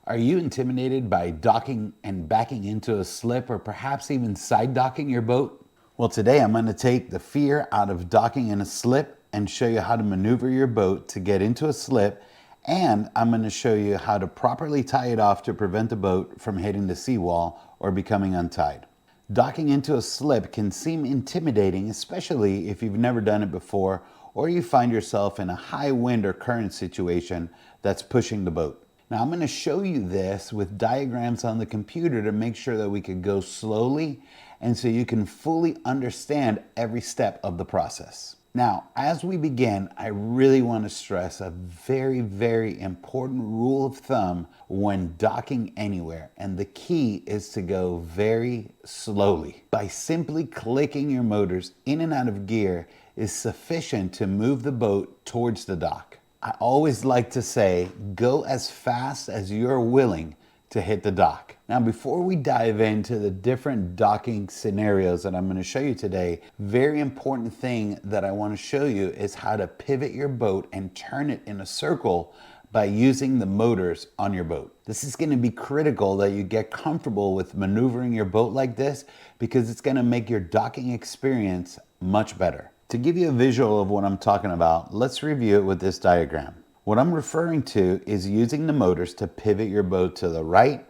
Are you intimidated by docking and backing into a slip, or perhaps even side docking your boat? Well, today I'm going to take the fear out of docking in a slip and show you how to maneuver your boat to get into a slip, and I'm going to show you how to properly tie it off to prevent the boat from hitting the seawall or becoming untied. Docking into a slip can seem intimidating, especially if you've never done it before or you find yourself in a high wind or current situation that's pushing the boat. Now I'm going to show you this with diagrams on the computer to make sure that we can go slowly and so you can fully understand every step of the process. Now, as we begin, I really want to stress a very, very important rule of thumb when docking anywhere, and the key is to go very slowly. By simply clicking your motors in and out of gear is sufficient to move the boat towards the dock. I always like to say, go as fast as you're willing to hit the dock. Now, before we dive into the different docking scenarios that I'm going to show you today, very important thing that I want to show you is how to pivot your boat and turn it in a circle by using the motors on your boat. This is going to be critical that you get comfortable with maneuvering your boat like this, because it's going to make your docking experience much better. To give you a visual of what I'm talking about, let's review it with this diagram. What I'm referring to is using the motors to pivot your boat to the right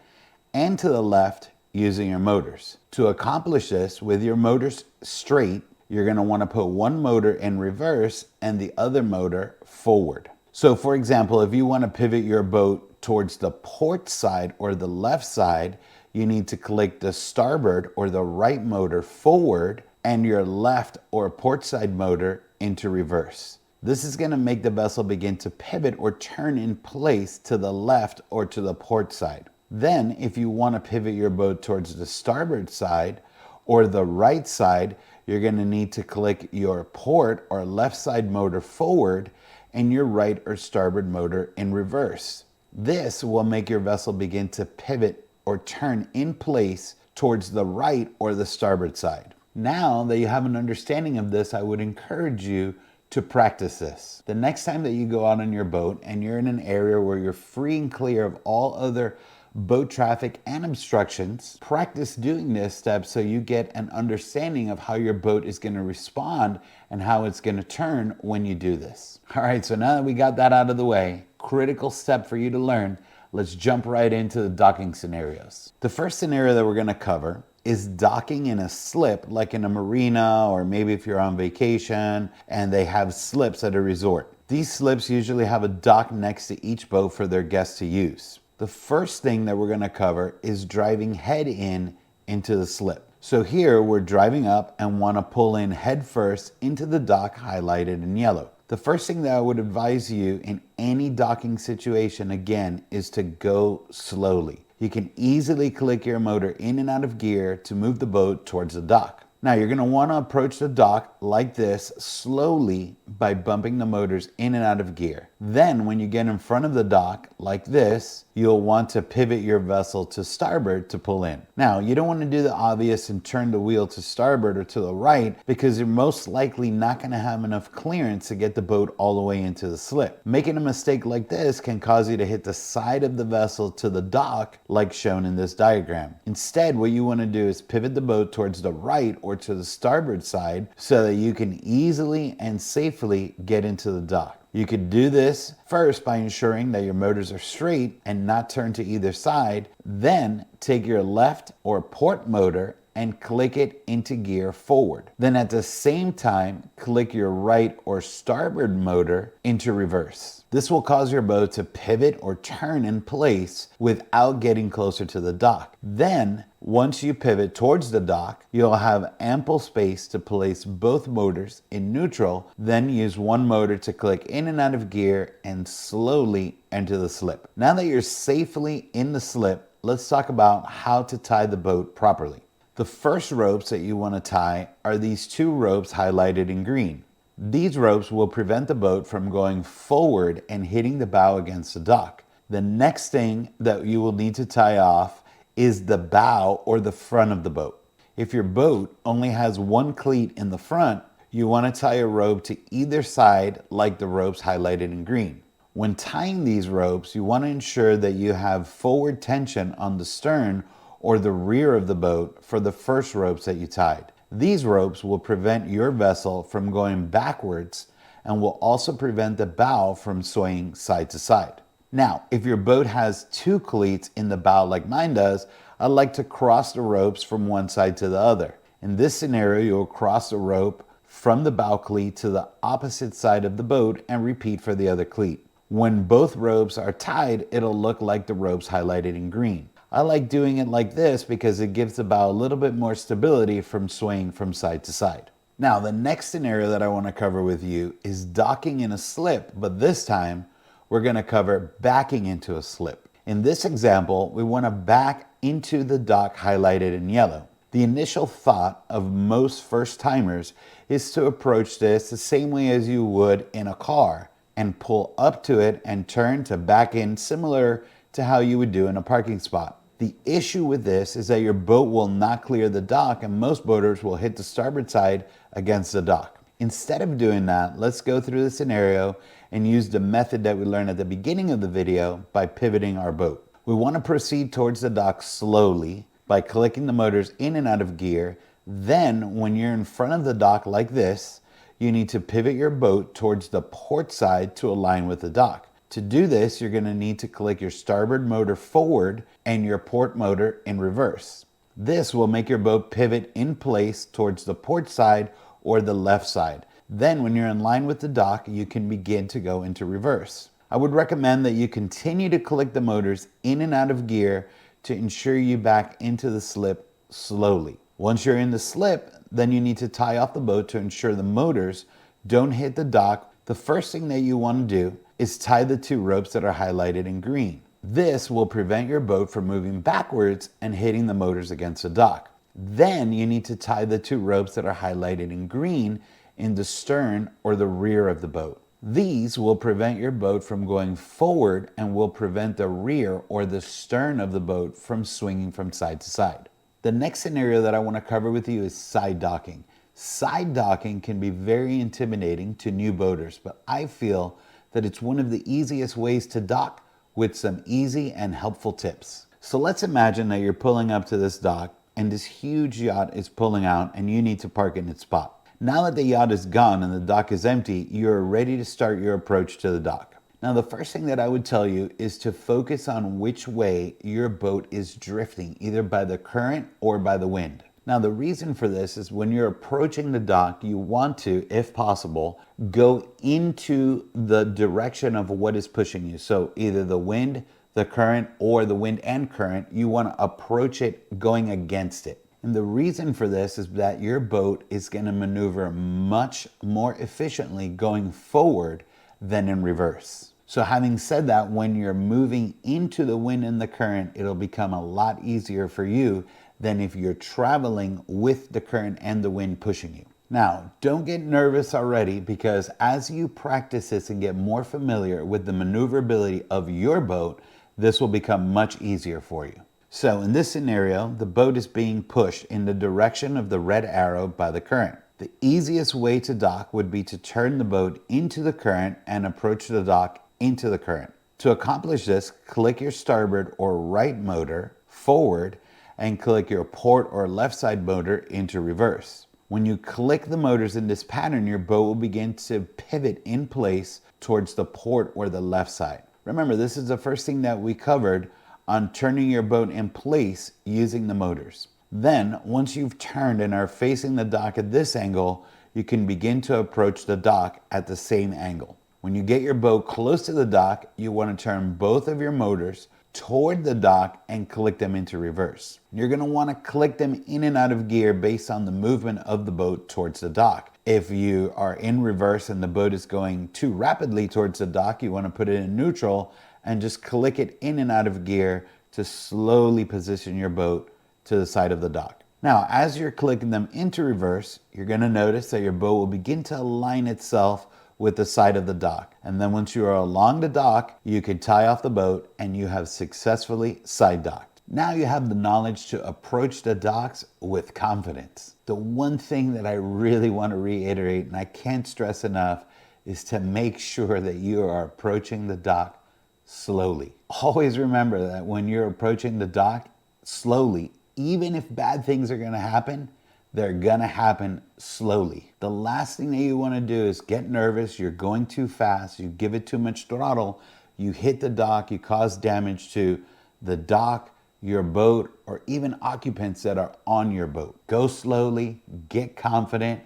and to the left using your motors. To accomplish this with your motors straight, you're going to want to put one motor in reverse and the other motor forward. So for example, if you want to pivot your boat towards the port side or the left side, you need to click the starboard or the right motor forward and your left or port side motor into reverse. This is going to make the vessel begin to pivot or turn in place to the left or to the port side. Then, if you want to pivot your boat towards the starboard side or the right side, you're going to need to click your port or left side motor forward and your right or starboard motor in reverse. This will make your vessel begin to pivot or turn in place towards the right or the starboard side. Now that you have an understanding of this, I would encourage you to practice this. The next time that you go out on your boat and you're in an area where you're free and clear of all other boat traffic and obstructions, practice doing this step so you get an understanding of how your boat is going to respond and how it's going to turn when you do this. All right, so now that we got that out of the way, critical step for you to learn, let's jump right into the docking scenarios. The first scenario that we're going to cover is docking in a slip, like in a marina, or maybe if you're on vacation and they have slips at a resort. These slips usually have a dock next to each boat for their guests to use. The first thing that we're going to cover is driving head in into the slip. So here we're driving up and want to pull in head first into the dock highlighted in yellow. The first thing that I would advise you in any docking situation, again, is to go slowly. You can easily click your motor in and out of gear to move the boat towards the dock. Now you're going to want to approach the dock like this slowly by bumping the motors in and out of gear. Then when you get in front of the dock like this, you'll want to pivot your vessel to starboard to pull in. Now you don't want to do the obvious and turn the wheel to starboard or to the right, because you're most likely not going to have enough clearance to get the boat all the way into the slip. Making a mistake like this can cause you to hit the side of the vessel to the dock like shown in this diagram. Instead, what you want to do is pivot the boat towards the right or to the starboard side so that you can easily and safely get into the dock. You could do this first by ensuring that your motors are straight and not turned to either side. Then take your left or port motor and click it into gear forward. Then at the same time, click your right or starboard motor into reverse. This will cause your boat to pivot or turn in place without getting closer to the dock. Then, once you pivot towards the dock, you'll have ample space to place both motors in neutral, then use one motor to click in and out of gear and slowly enter the slip. Now that you're safely in the slip, let's talk about how to tie the boat properly. The first ropes that you want to tie are these two ropes highlighted in green. These ropes will prevent the boat from going forward and hitting the bow against the dock. The next thing that you will need to tie off is the bow or the front of the boat. If your boat only has one cleat in the front, you want to tie a rope to either side like the ropes highlighted in green. When tying these ropes, you want to ensure that you have forward tension on the stern or the rear of the boat for the first ropes that you tied. These ropes will prevent your vessel from going backwards and will also prevent the bow from swaying side to side. Now, if your boat has two cleats in the bow like mine does, I like to cross the ropes from one side to the other. In this scenario, you'll cross the rope from the bow cleat to the opposite side of the boat and repeat for the other cleat. When both ropes are tied, it'll look like the ropes highlighted in green. I like doing it like this because it gives the bow a little bit more stability from swaying from side to side. Now, the next scenario that I want to cover with you is docking in a slip, but this time we're going to cover backing into a slip. In this example, we want to back into the dock highlighted in yellow. The initial thought of most first-timers is to approach this the same way as you would in a car and pull up to it and turn to back in, similar to how you would do in a parking spot. The issue with this is that your boat will not clear the dock and most boaters will hit the starboard side against the dock. Instead of doing that, let's go through the scenario and use the method that we learned at the beginning of the video by pivoting our boat. We want to proceed towards the dock slowly by clicking the motors in and out of gear. Then, when you're in front of the dock like this, you need to pivot your boat towards the port side to align with the dock. To do this, you're going to need to click your starboard motor forward and your port motor in reverse. This will make your boat pivot in place towards the port side or the left side. Then when you're in line with the dock, you can begin to go into reverse. I would recommend that you continue to click the motors in and out of gear to ensure you back into the slip slowly. Once you're in the slip, then you need to tie off the boat to ensure the motors don't hit the dock. The first thing that you want to do is tie the two ropes that are highlighted in green. This will prevent your boat from moving backwards and hitting the motors against the dock. Then you need to tie the two ropes that are highlighted in green in the stern or the rear of the boat. These will prevent your boat from going forward and will prevent the rear or the stern of the boat from swinging from side to side. The next scenario that I want to cover with you is side docking. Side docking can be very intimidating to new boaters, but I feel that it's one of the easiest ways to dock with some easy and helpful tips. So let's imagine that you're pulling up to this dock and this huge yacht is pulling out and you need to park in its spot. Now that the yacht is gone and the dock is empty, you're ready to start your approach to the dock. Now, the first thing that I would tell you is to focus on which way your boat is drifting, either by the current or by the wind. Now, the reason for this is when you're approaching the dock, you want to, if possible, go into the direction of what is pushing you. So either the wind, the current, or the wind and current, you want to approach it going against it. And the reason for this is that your boat is going to maneuver much more efficiently going forward than in reverse. So having said that, when you're moving into the wind and the current, it'll become a lot easier for you than if you're traveling with the current and the wind pushing you. Now, don't get nervous already, because as you practice this and get more familiar with the maneuverability of your boat, this will become much easier for you. So in this scenario, the boat is being pushed in the direction of the red arrow by the current. The easiest way to dock would be to turn the boat into the current and approach the dock into the current. To accomplish this, click your starboard or right motor forward and click your port or left side motor into reverse. When you click the motors in this pattern, your boat will begin to pivot in place towards the port or the left side. Remember, this is the first thing that we covered on turning your boat in place using the motors. Then, once you've turned and are facing the dock at this angle, you can begin to approach the dock at the same angle. When you get your boat close to the dock, you want to turn both of your motors toward the dock and click them into reverse. You're going to want to click them in and out of gear based on the movement of the boat towards the dock. If you are in reverse and the boat is going too rapidly towards the dock, you want to put it in neutral and just click it in and out of gear to slowly position your boat to the side of the dock. Now, as you're clicking them into reverse, you're going to notice that your boat will begin to align itself with the side of the dock. And then once you are along the dock, you can tie off the boat and you have successfully side docked. Now you have the knowledge to approach the docks with confidence. The one thing that I really want to reiterate, and I can't stress enough, is to make sure that you are approaching the dock slowly. Always remember that when you're approaching the dock slowly, even if bad things are going to happen, they're going to happen slowly. The last thing that you want to do is get nervous. You're going too fast. You give it too much throttle. You hit the dock. You cause damage to the dock, your boat, or even occupants that are on your boat. Go slowly, get confident,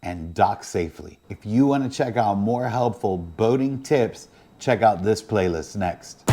and dock safely. If you want to check out more helpful boating tips, check out this playlist next.